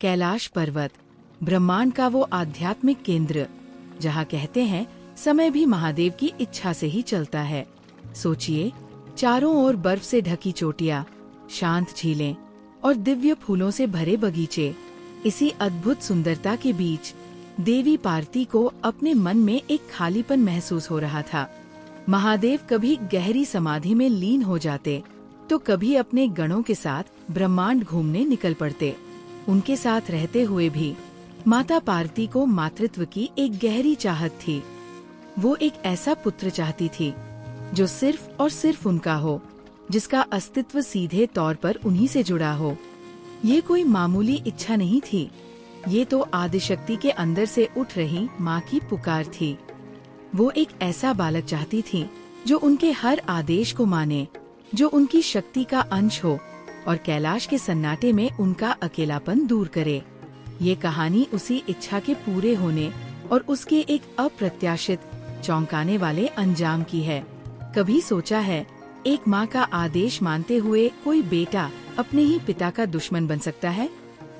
कैलाश पर्वत, ब्रह्मांड का वो आध्यात्मिक केंद्र जहाँ कहते हैं समय भी महादेव की इच्छा से ही चलता है। सोचिए, चारों ओर बर्फ से ढकी चोटियाँ, शांत झीलें और दिव्य फूलों से भरे बगीचे। इसी अद्भुत सुंदरता के बीच देवी पार्वती को अपने मन में एक खालीपन महसूस हो रहा था। महादेव कभी गहरी समाधि में लीन हो जाते तो कभी अपने गणों के साथ ब्रह्मांड घूमने निकल पड़ते। उनके साथ रहते हुए भी माता पार्वती को मातृत्व की एक गहरी चाहत थी। वो एक ऐसा पुत्र चाहती थी जो सिर्फ और सिर्फ उनका हो, जिसका अस्तित्व सीधे तौर पर उन्हीं से जुड़ा हो। ये कोई मामूली इच्छा नहीं थी, ये तो आदिशक्ति के अंदर से उठ रही माँ की पुकार थी। वो एक ऐसा बालक चाहती थी जो उनके हर आदेश को माने, जो उनकी शक्ति का अंश हो और कैलाश के सन्नाटे में उनका अकेलापन दूर करे। ये कहानी उसी इच्छा के पूरे होने और उसके एक अप्रत्याशित, चौंकाने वाले अंजाम की है। कभी सोचा है, एक माँ का आदेश मानते हुए कोई बेटा अपने ही पिता का दुश्मन बन सकता है?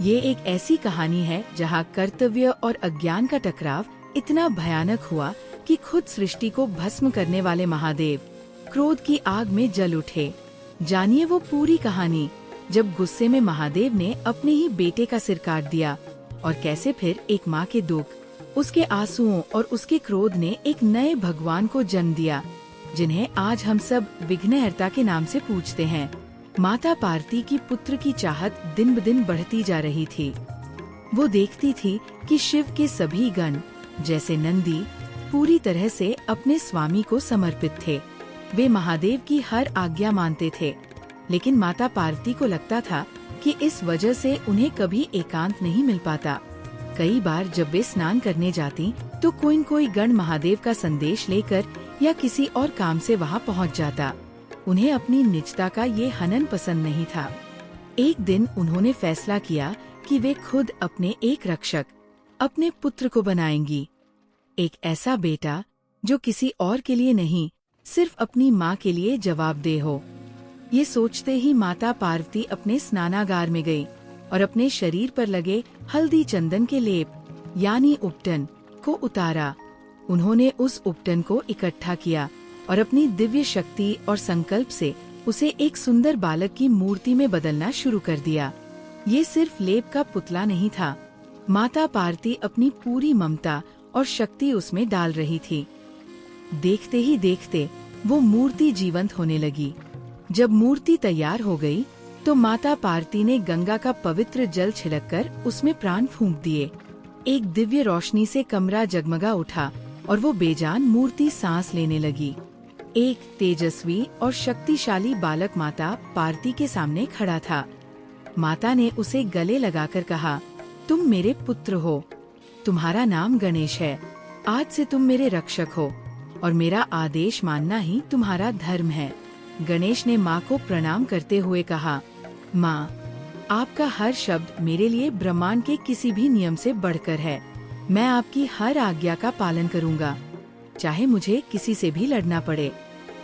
ये एक ऐसी कहानी है जहाँ कर्तव्य और अज्ञान का टकराव इतना भयानक हुआ कि खुद सृष्टि को भस्म करने वाले महादेव क्रोध की आग में जल उठे। जानिए वो पूरी कहानी, जब गुस्से में महादेव ने अपने ही बेटे का सिर काट दिया और कैसे फिर एक माँ के दुख, उसके आंसुओं और उसके क्रोध ने एक नए भगवान को जन्म दिया, जिन्हें आज हम सब विघ्नहर्ता के नाम से पूजते हैं। माता पार्वती की पुत्र की चाहत दिन ब दिन बढ़ती जा रही थी। वो देखती थी कि शिव के सभी गण, जैसे नंदी, पूरी तरह से अपने स्वामी को समर्पित थे। वे महादेव की हर आज्ञा मानते थे, लेकिन माता पार्वती को लगता था कि इस वजह से उन्हें कभी एकांत नहीं मिल पाता। कई बार जब वे स्नान करने जाती तो कोई न कोई गण महादेव का संदेश लेकर या किसी और काम से वहाँ पहुँच जाता। उन्हें अपनी निजता का ये हनन पसंद नहीं था। एक दिन उन्होंने फैसला किया कि वे खुद अपने एक रक्षक, अपने पुत्र को बनाएंगी। एक ऐसा बेटा जो किसी और के लिए नहीं, सिर्फ अपनी माँ के लिए जवाबदेह हो। ये सोचते ही माता पार्वती अपने स्नानागार में गई और अपने शरीर पर लगे हल्दी चंदन के लेप यानी उपटन को उतारा। उन्होंने उस उपटन को इकट्ठा किया और अपनी दिव्य शक्ति और संकल्प से उसे एक सुंदर बालक की मूर्ति में बदलना शुरू कर दिया। ये सिर्फ लेप का पुतला नहीं था, माता पार्वती अपनी पूरी ममता और शक्ति उसमें डाल रही थी। देखते ही देखते वो मूर्ति जीवंत होने लगी। जब मूर्ति तैयार हो गई तो माता पार्वती ने गंगा का पवित्र जल छिड़ककर उसमें प्राण फूंक दिए। एक दिव्य रोशनी से कमरा जगमगा उठा और वो बेजान मूर्ति सांस लेने लगी। एक तेजस्वी और शक्तिशाली बालक माता पार्वती के सामने खड़ा था। माता ने उसे गले लगाकर कहा, तुम मेरे पुत्र हो, तुम्हारा नाम गणेश है। आज से तुम मेरे रक्षक हो और मेरा आदेश मानना ही तुम्हारा धर्म है। गणेश ने माँ को प्रणाम करते हुए कहा, माँ, आपका हर शब्द मेरे लिए ब्रह्मांड के किसी भी नियम से बढ़कर है। मैं आपकी हर आज्ञा का पालन करूँगा, चाहे मुझे किसी से भी लड़ना पड़े।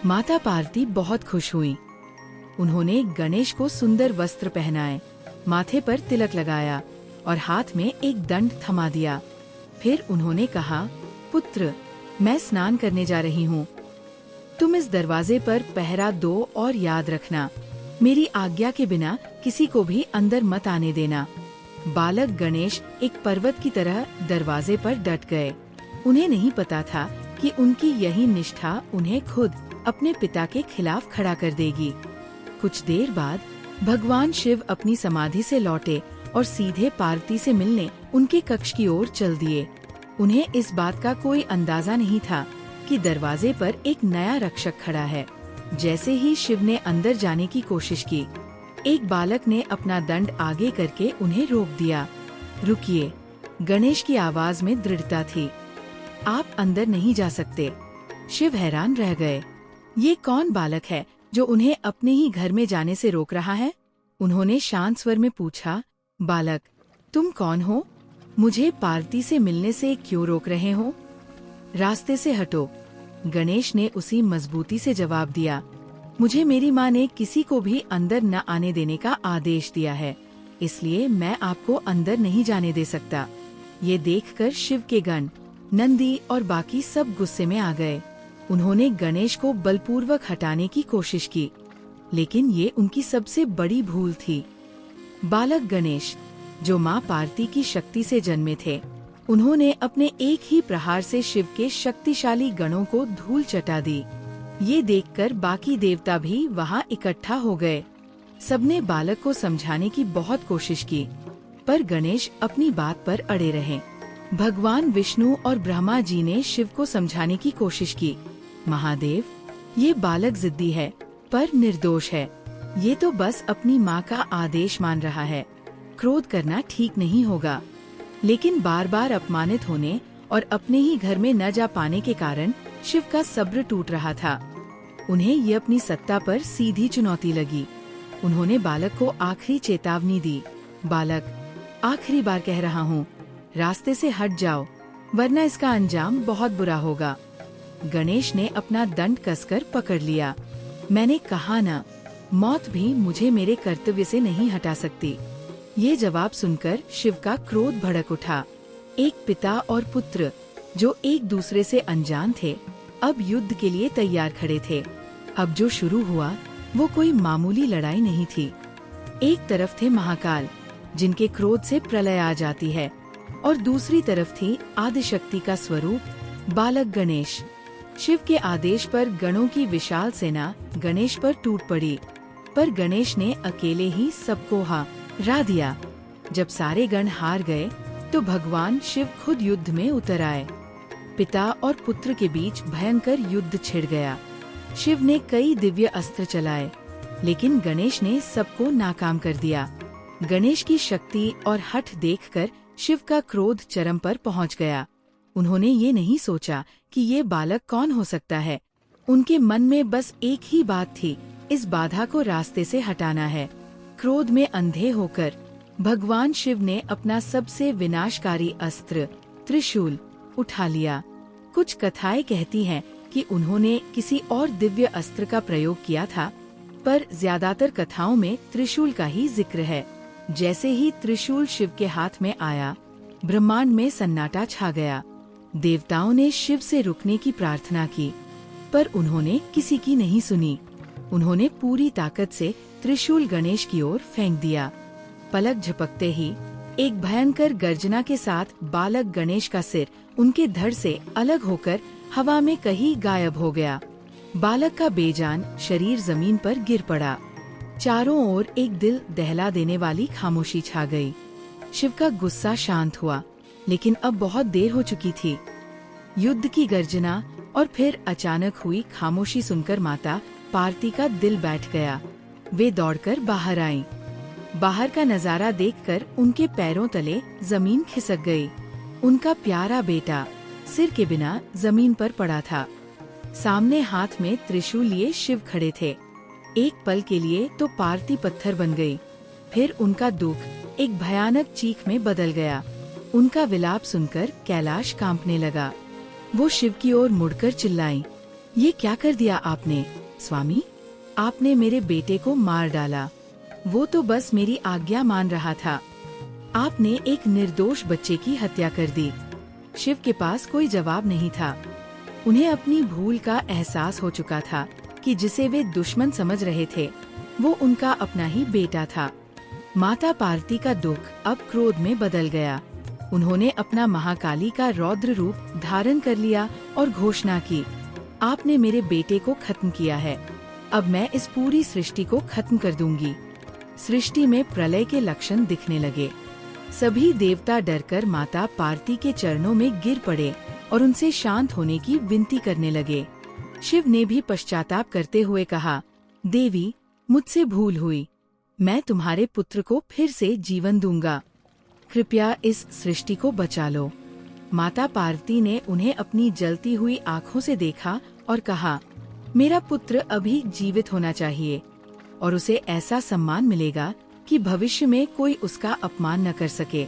माता पार्वती बहुत खुश हुई। उन्होंने गणेश को सुंदर वस्त्र पहनाए, माथे पर तिलक लगाया और हाथ में एक दंड थमा दिया। फिर उन्होंने कहा, पुत्र, मैं स्नान करने जा रही हूँ। तुम इस दरवाजे पर पहरा दो और याद रखना, मेरी आज्ञा के बिना किसी को भी अंदर मत आने देना। बालक गणेश एक पर्वत की तरह दरवाजे पर डट गए। उन्हें नहीं पता था कि उनकी यही निष्ठा उन्हें खुद अपने पिता के खिलाफ खड़ा कर देगी। कुछ देर बाद भगवान शिव अपनी समाधि से लौटे और सीधे पार्वती से मिलने उनके कक्ष की ओर चल दिए। उन्हें इस बात का कोई अंदाजा नहीं था कि दरवाजे पर एक नया रक्षक खड़ा है। जैसे ही शिव ने अंदर जाने की कोशिश की, एक बालक ने अपना दंड आगे करके उन्हें रोक दिया। रुकिए, गणेश की आवाज में दृढ़ता थी। आप अंदर नहीं जा सकते। शिव हैरान रह गए। ये कौन बालक है जो उन्हें अपने ही घर में जाने से रोक रहा है? उन्होंने शांत स्वर में पूछा, बालक, तुम कौन हो? मुझे पार्वती से मिलने से क्यों रोक रहे हो? रास्ते से हटो। गणेश ने उसी मजबूती से जवाब दिया, मुझे मेरी माँ ने किसी को भी अंदर न आने देने का आदेश दिया है, इसलिए मैं आपको अंदर नहीं जाने दे सकता। ये देखकर शिव के गण, नंदी और बाकी सब गुस्से में आ गए। उन्होंने गणेश को बलपूर्वक हटाने की कोशिश की, लेकिन ये उनकी सबसे बड़ी भूल थी। बालक गणेश, जो माँ पार्वती की शक्ति से जन्मे थे, उन्होंने अपने एक ही प्रहार से शिव के शक्तिशाली गणों को धूल चटा दी। ये देखकर बाकी देवता भी वहाँ इकट्ठा हो गए। सबने बालक को समझाने की बहुत कोशिश की, पर गणेश अपनी बात पर अड़े रहे। भगवान विष्णु और ब्रह्मा जी ने शिव को समझाने की कोशिश की। महादेव, ये बालक जिद्दी है पर निर्दोष है। ये तो बस अपनी माँ का आदेश मान रहा है। क्रोध करना ठीक नहीं होगा। लेकिन बार बार अपमानित होने और अपने ही घर में न जा पाने के कारण शिव का सब्र टूट रहा था। उन्हें ये अपनी सत्ता पर सीधी चुनौती लगी। उन्होंने बालक को आखिरी चेतावनी दी। बालक, आखिरी बार कह रहा हूँ, रास्ते से हट जाओ, वरना इसका अंजाम बहुत बुरा होगा। गणेश ने अपना दंड कसकर पकड़ लिया। मैंने कहा ना, मौत भी मुझे मेरे कर्तव्य से नहीं हटा सकती। ये जवाब सुनकर शिव का क्रोध भड़क उठा। एक पिता और पुत्र, जो एक दूसरे से अनजान थे, अब युद्ध के लिए तैयार खड़े थे। अब जो शुरू हुआ वो कोई मामूली लड़ाई नहीं थी। एक तरफ थे महाकाल, जिनके क्रोध से प्रलय आ जाती है, और दूसरी तरफ थी आदिशक्ति का स्वरूप बालक गणेश। शिव के आदेश पर गणों की विशाल सेना गणेश पर टूट पड़ी, पर गणेश ने अकेले ही सबको हरा दिया। जब सारे गण हार गए तो भगवान शिव खुद युद्ध में उतर आए। पिता और पुत्र के बीच भयंकर युद्ध छिड़ गया। शिव ने कई दिव्य अस्त्र चलाए, लेकिन गणेश ने सबको नाकाम कर दिया। गणेश की शक्ति और हठ देखकर शिव का क्रोध चरम पर पहुंच गया। उन्होंने ये नहीं सोचा कि ये बालक कौन हो सकता है। उनके मन में बस एक ही बात थी, इस बाधा को रास्ते से हटाना है। क्रोध में अंधे होकर भगवान शिव ने अपना सबसे विनाशकारी अस्त्र त्रिशूल उठा लिया। कुछ कथाएं कहती हैं कि उन्होंने किसी और दिव्य अस्त्र का प्रयोग किया था, पर ज्यादातर कथाओं में त्रिशूल का ही जिक्र है। जैसे ही त्रिशूल शिव के हाथ में आया, ब्रह्मांड में सन्नाटा छा गया। देवताओं ने शिव से रुकने की प्रार्थना की, पर उन्होंने किसी की नहीं सुनी। उन्होंने पूरी ताकत से त्रिशूल गणेश की ओर फेंक दिया। पलक झपकते ही एक भयंकर गर्जना के साथ बालक गणेश का सिर उनके धड़ से अलग होकर हवा में कहीं गायब हो गया। बालक का बेजान शरीर जमीन पर गिर पड़ा। चारों ओर एक दिल दहला देने वाली खामोशी छा गई। शिव का गुस्सा शांत हुआ, लेकिन अब बहुत देर हो चुकी थी। युद्ध की गर्जना और फिर अचानक हुई खामोशी सुनकर माता पार्वती का दिल बैठ गया। वे दौड़कर बाहर आईं। बाहर का नजारा देखकर उनके पैरों तले जमीन खिसक गई। उनका प्यारा बेटा सिर के बिना जमीन पर पड़ा था। सामने हाथ में त्रिशूल लिए शिव खड़े थे। एक पल के लिए तो पार्वती पत्थर बन गई, फिर उनका दुख एक भयानक चीख में बदल गया। उनका विलाप सुनकर कैलाश कांपने लगा। वो शिव की ओर मुड़कर चिल्लाई, ये क्या कर दिया आपने स्वामी? आपने मेरे बेटे को मार डाला। वो तो बस मेरी आज्ञा मान रहा था। आपने एक निर्दोष बच्चे की हत्या कर दी। शिव के पास कोई जवाब नहीं था। उन्हें अपनी भूल का एहसास हो चुका था कि जिसे वे दुश्मन समझ रहे थे, वो उनका अपना ही बेटा था। माता पार्वती का दुख अब क्रोध में बदल गया। उन्होंने अपना महाकाली का रौद्र रूप धारण कर लिया और घोषणा की, आपने मेरे बेटे को खत्म किया है। अब मैं इस पूरी सृष्टि को खत्म कर दूंगी। सृष्टि में प्रलय के लक्षण दिखने लगे। सभी देवता डरकर माता पार्वती के चरणों में गिर पड़े और उनसे शांत होने की विनती करने लगे। शिव ने भी पश्चाताप करते हुए कहा, देवी, मुझसे भूल हुई। मैं तुम्हारे पुत्र को फिर से जीवन दूंगा। कृपया इस सृष्टि को बचा लो। माता पार्वती ने उन्हें अपनी जलती हुई आँखों से देखा और कहा, मेरा पुत्र अभी जीवित होना चाहिए और उसे ऐसा सम्मान मिलेगा कि भविष्य में कोई उसका अपमान न कर सके।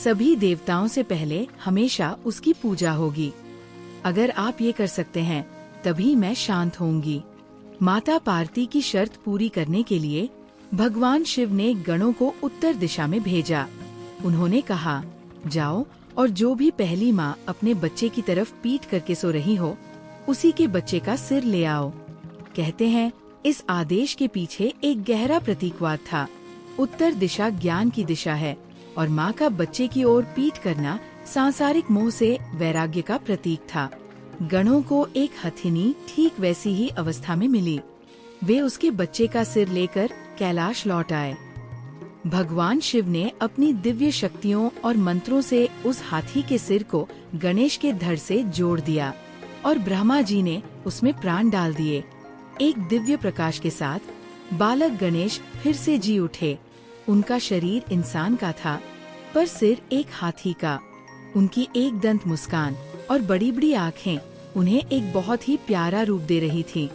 सभी देवताओं से पहले हमेशा उसकी पूजा होगी। अगर आप ये कर सकते हैं तभी मैं शांत होंगी। माता पार्वती की शर्त पूरी करने के लिए भगवान शिव ने गणों को उत्तर दिशा में भेजा। उन्होंने कहा, जाओ और जो भी पहली माँ अपने बच्चे की तरफ पीठ करके सो रही हो, उसी के बच्चे का सिर ले आओ। कहते हैं, इस आदेश के पीछे एक गहरा प्रतीकवाद था। उत्तर दिशा ज्ञान की दिशा है और माँ का बच्चे की ओर पीठ करना सांसारिक मोह से वैराग्य का प्रतीक था। गणों को एक हथिनी ठीक वैसी ही अवस्था में मिली। वे उसके बच्चे का सिर लेकर कैलाश लौट आए। भगवान शिव ने अपनी दिव्य शक्तियों और मंत्रों से उस हाथी के सिर को गणेश के धड़ से जोड़ दिया और ब्रह्मा जी ने उसमें प्राण डाल दिए। एक दिव्य प्रकाश के साथ बालक गणेश फिर से जी उठे। उनका शरीर इंसान का था, पर सिर एक हाथी का। उनकी एक दंत मुस्कान और बड़ी बड़ी आँखें उन्हें एक बहुत ही प्यारा रूप दे रही थी।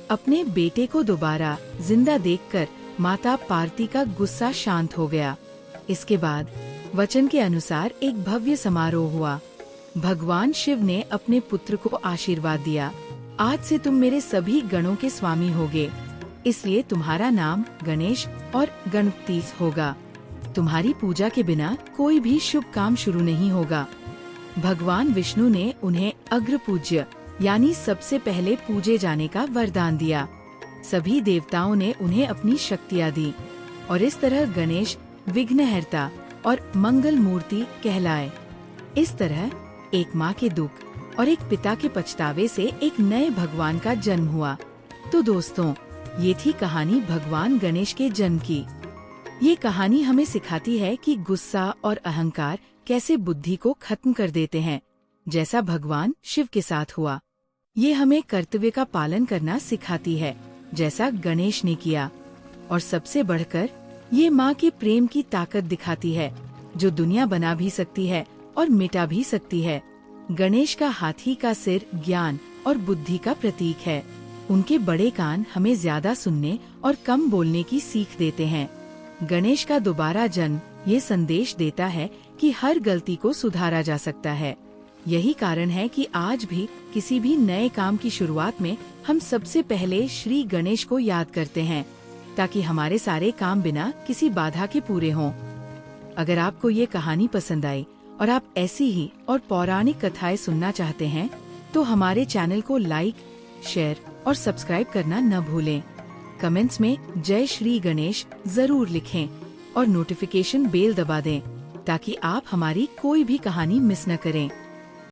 अपने बेटे को दोबारा जिंदा देखकर माता पार्वती का गुस्सा शांत हो गया। इसके बाद वचन के अनुसार एक भव्य समारोह हुआ। भगवान शिव ने अपने पुत्र को आशीर्वाद दिया, आज से तुम मेरे सभी गणों के स्वामी होगे, इसलिए तुम्हारा नाम गणेश और गणपति होगा। तुम्हारी पूजा के बिना कोई भी शुभ काम शुरू नहीं होगा। भगवान विष्णु ने उन्हें अग्र पूज्य यानी सबसे पहले पूजे जाने का वरदान दिया। सभी देवताओं ने उन्हें अपनी शक्तियाँ दी और इस तरह गणेश विघ्नहर्ता और मंगल मूर्ति कहलाए। इस तरह एक माँ के दुख और एक पिता के पछतावे से एक नए भगवान का जन्म हुआ। तो दोस्तों, ये थी कहानी भगवान गणेश के जन्म की। ये कहानी हमें सिखाती है कि गुस्सा और अहंकार कैसे बुद्धि को खत्म कर देते हैं, जैसा भगवान शिव के साथ हुआ। ये हमें कर्तव्य का पालन करना सिखाती है, जैसा गणेश ने किया। और सबसे बढ़कर ये माँ के प्रेम की ताकत दिखाती है, जो दुनिया बना भी सकती है और मिटा भी सकती है। गणेश का हाथी का सिर ज्ञान और बुद्धि का प्रतीक है। उनके बड़े कान हमें ज्यादा सुनने और कम बोलने की सीख देते हैं। गणेश का दोबारा जन्म ये संदेश देता है कि हर गलती को सुधारा जा सकता है। यही कारण है कि आज भी किसी भी नए काम की शुरुआत में हम सबसे पहले श्री गणेश को याद करते हैं, ताकि हमारे सारे काम बिना किसी बाधा के पूरे हों। अगर आपको ये कहानी पसंद आई और आप ऐसी ही और पौराणिक कथाएं सुनना चाहते हैं, तो हमारे चैनल को लाइक, शेयर और सब्सक्राइब करना न भूलें। कमेंट्स में जय श्री गणेश जरूर लिखें और नोटिफिकेशन बेल दबा दें, ताकि आप हमारी कोई भी कहानी मिस न करें।